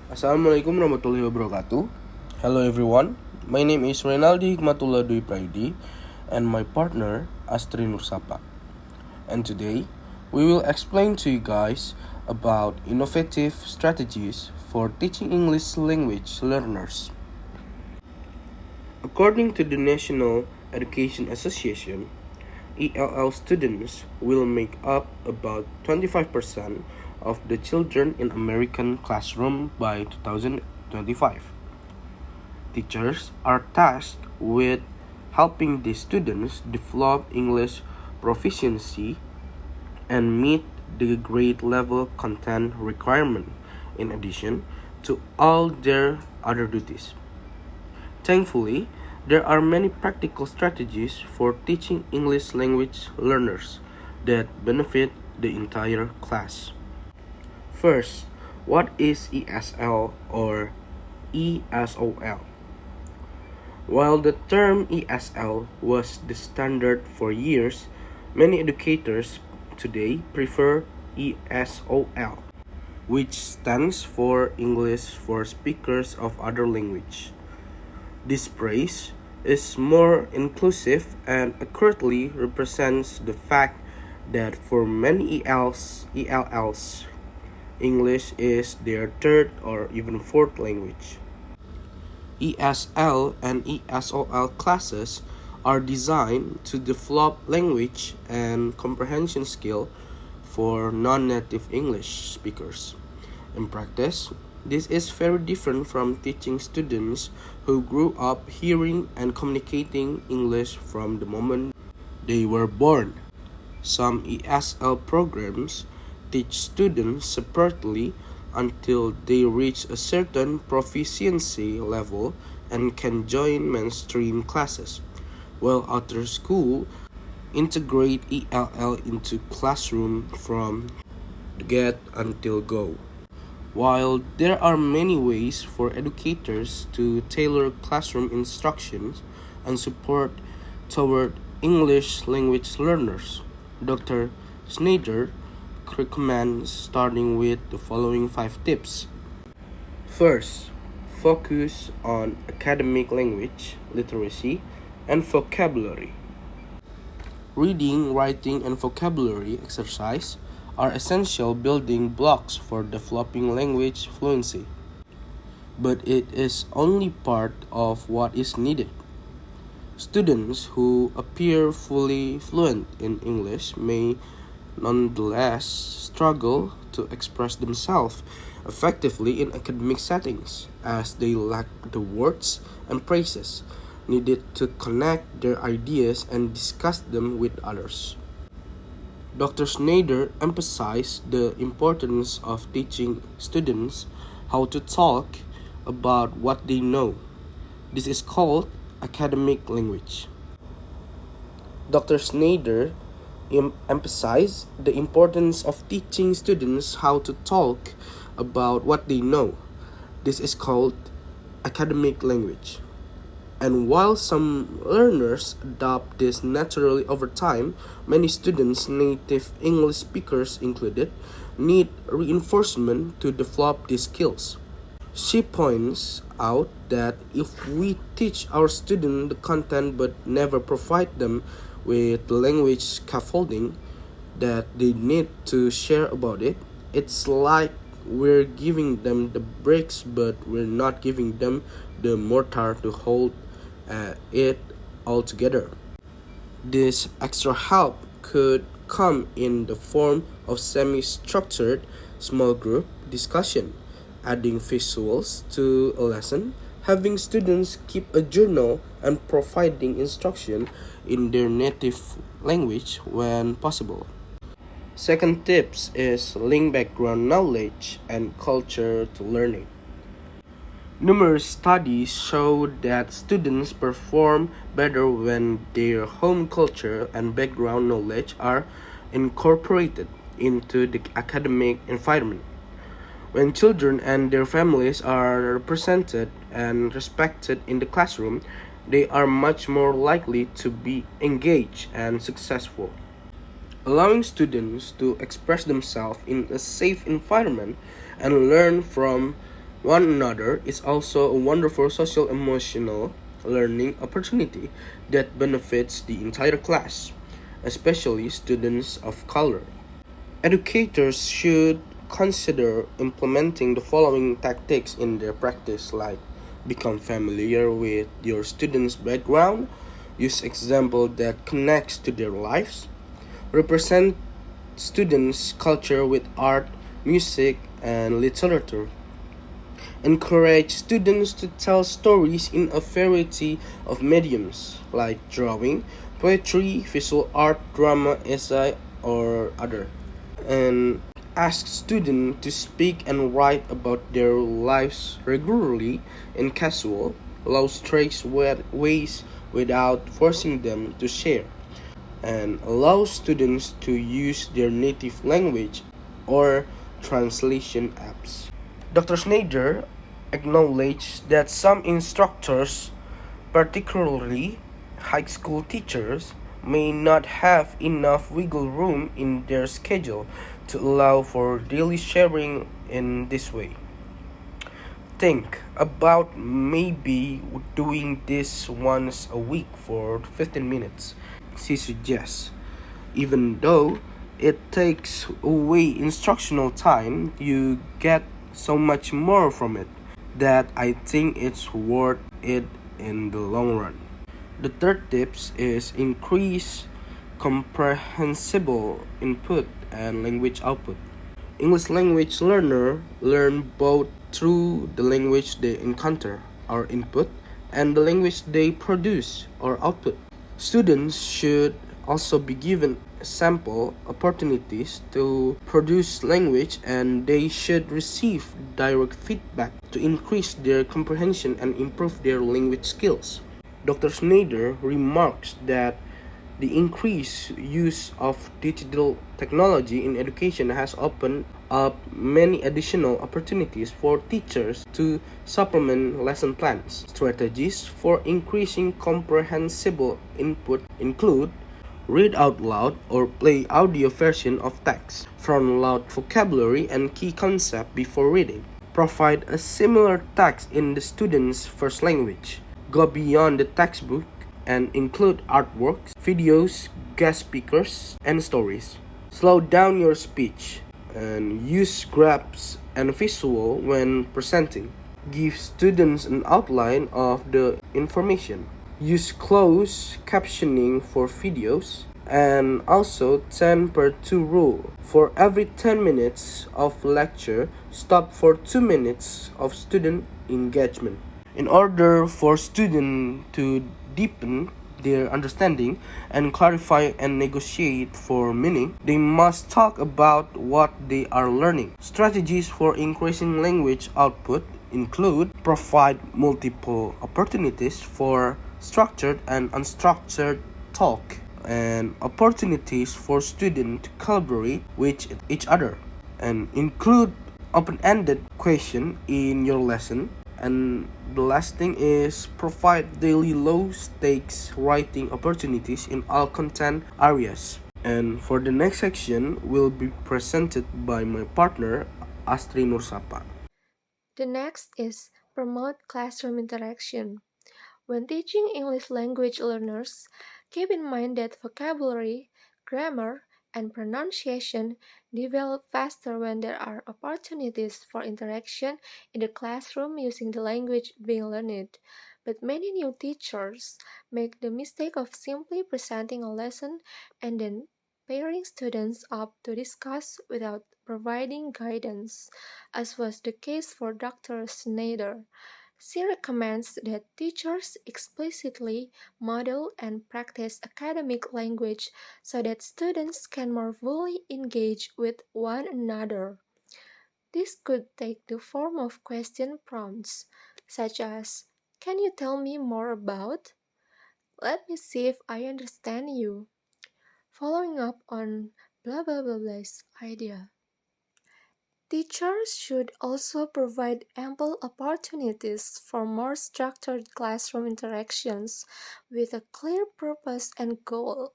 Assalamualaikum warahmatullahi wabarakatuh. Hello everyone, my name is Renaldi Hikmatullah Dwi Praidi and my partner Astri Nursapa. And today, we will explain to you guys about innovative strategies for teaching English language learners. According to the National Education Association, ELL students will make up about 25% of the children in American classroom by 2025. Teachers are tasked with helping the students develop English proficiency and meet the grade level content requirement in addition to all their other duties. Thankfully, there are many practical strategies for teaching English language learners that benefit the entire class. First, what is ESL or ESOL? While the term ESL was the standard for years, many educators today prefer ESOL, which stands for English for Speakers of Other Language. This phrase is more inclusive and accurately represents the fact that for many ELLs, English is their third or even fourth language. ESL and ESOL classes are designed to develop language and comprehension skill for non-native English speakers. In practice, this is very different from teaching students who grew up hearing and communicating English from the moment they were born. Some ESL programs teach students separately until they reach a certain proficiency level and can join mainstream classes, while other schools integrate ELL into classroom from get until go. While there are many ways for educators to tailor classroom instructions and support toward English language learners, Dr. Schneider recommends starting with the following 5 tips. First, focus on academic language, literacy, and vocabulary. Reading, writing, and vocabulary exercise are essential building blocks for developing language fluency. But it is only part of what is needed. Students who appear fully fluent in English may nonetheless struggle to express themselves effectively in academic settings as they lack the words and phrases needed to connect their ideas and discuss them with others. Dr. Schneider emphasized the importance of teaching students how to talk about what they know. This is called academic language. Dr. Schneider emphasize the importance of teaching students how to talk about what they know. This is called academic language. And while some learners adopt this naturally over time, many students, native English speakers included, need reinforcement to develop these skills. She points out that if we teach our students the content but never provide them with the language scaffolding that they need to share about it, it's like we're giving them the bricks but we're not giving them the mortar to hold it all together. This extra help could come in the form of semi-structured small group discussion, adding visuals to a lesson, having students keep a journal, and providing instruction in their native language when possible. Second tips is link background knowledge and culture to learning. Numerous studies show that students perform better when their home culture and background knowledge are incorporated into the academic environment. When children and their families are represented and respected in the classroom, they are much more likely to be engaged and successful. Allowing students to express themselves in a safe environment and learn from One another is also a wonderful social emotional learning opportunity that benefits the entire class, especially students of color. Educators should consider implementing the following tactics in their practice, like become familiar with your students' background, use example that connects to their lives, represent students' culture with art, music, and literature, encourage students to tell stories in a variety of mediums like drawing, poetry, visual art, drama, essay, or other, and ask students to speak and write about their lives regularly in casual, low-stakes ways without forcing them to share, and allow students to use their native language or translation apps. Dr. Schneider acknowledged that some instructors, particularly high school teachers, may not have enough wiggle room in their schedule to allow for daily sharing in this way. Think about maybe doing this once a week for 15 minutes, she suggests. Even though it takes away instructional time, you get so much more from it that I think it's worth it in the long run. The third tips is increase comprehensible input and language output. English language learner learn both through the language they encounter or input and the language they produce or output. Students should also be given sample opportunities to produce language and they should receive direct feedback to increase their comprehension and improve their language skills. Dr. Schneider remarks that the increased use of digital technology in education has opened up many additional opportunities for teachers to supplement lesson plans. Strategies for increasing comprehensible input include read out loud or play audio version of text, front loud vocabulary and key concept before reading. Provide a similar text in the student's first language. Go beyond the textbook and include artworks, videos, guest speakers, and stories. Slow down your speech and use graphs and visual when presenting. Give students an outline of the information. Use closed captioning for videos and also 10 per 2 rule. For every 10 minutes of lecture, stop for 2 minutes of student engagement. In order for students to deepen their understanding and clarify and negotiate for meaning, they must talk about what they are learning. Strategies for increasing language output include provide multiple opportunities for structured and unstructured talk and opportunities for students to collaborate with each other and include open-ended question in your lesson. And the last thing is provide daily low stakes writing opportunities in all content areas. And for the next section will be presented by my partner Astri Nursapa. The next is promote classroom interaction. When teaching English language learners, keep in mind that vocabulary, grammar, and pronunciation develop faster when there are opportunities for interaction in the classroom using the language being learned. But many new teachers make the mistake of simply presenting a lesson and then pairing students up to discuss without providing guidance, as was the case for Dr. Snyder. She recommends that teachers explicitly model and practice academic language so that students can more fully engage with one another. This could take the form of question prompts, such as, "Can you tell me more about?" "Let me see if I understand you." Following up on blah blah blah blah's idea. Teachers should also provide ample opportunities for more structured classroom interactions with a clear purpose and goal.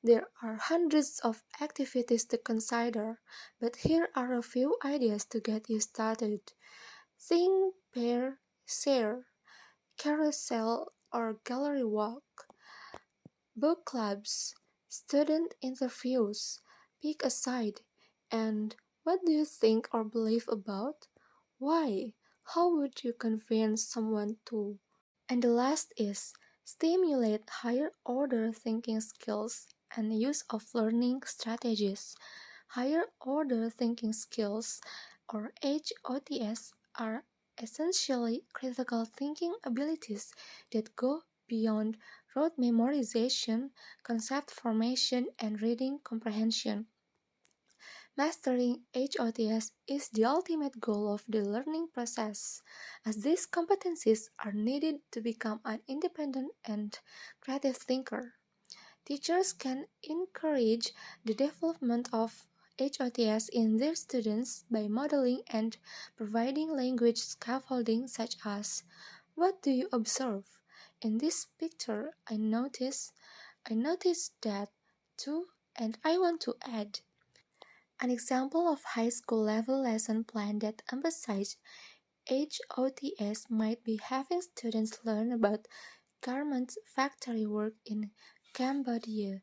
There are hundreds of activities to consider, but here are a few ideas to get you started. Think, pair, share, carousel, or gallery walk. Book clubs, student interviews, pick a side, and what do you think or believe about? Why? How would you convince someone to? And the last is stimulate higher order thinking skills and use of learning strategies. Higher order thinking skills, or HOTS, are essentially critical thinking abilities that go beyond rote memorization, concept formation, and reading comprehension. Mastering HOTS is the ultimate goal of the learning process, as these competencies are needed to become an independent and creative thinker. Teachers can encourage the development of HOTS in their students by modeling and providing language scaffolding such as what do you observe? In this picture I noticed that too and I want to add. An example of high school level lesson plan that emphasizes HOTS might be having students learn about garment factory work in Cambodia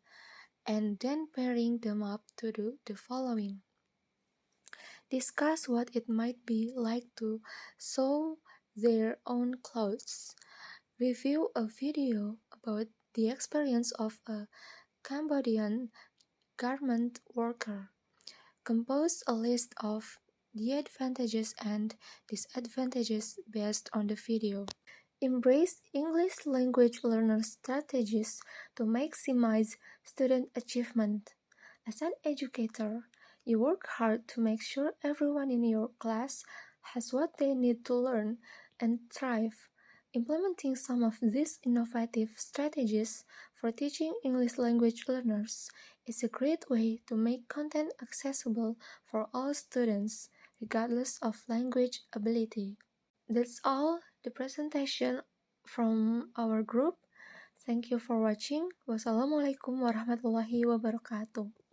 and then pairing them up to do the following. Discuss what it might be like to sew their own clothes. Review a video about the experience of a Cambodian garment worker. Compose a list of the advantages and disadvantages based on the video. Embrace English language learner strategies to maximize student achievement. As an educator, you work hard to make sure everyone in your class has what they need to learn and thrive. Implementing some of these innovative strategies for teaching English language learners is a great way to make content accessible for all students, regardless of language ability. That's all the presentation from our group. Thank you for watching. Wassalamualaikum warahmatullahi wabarakatuh.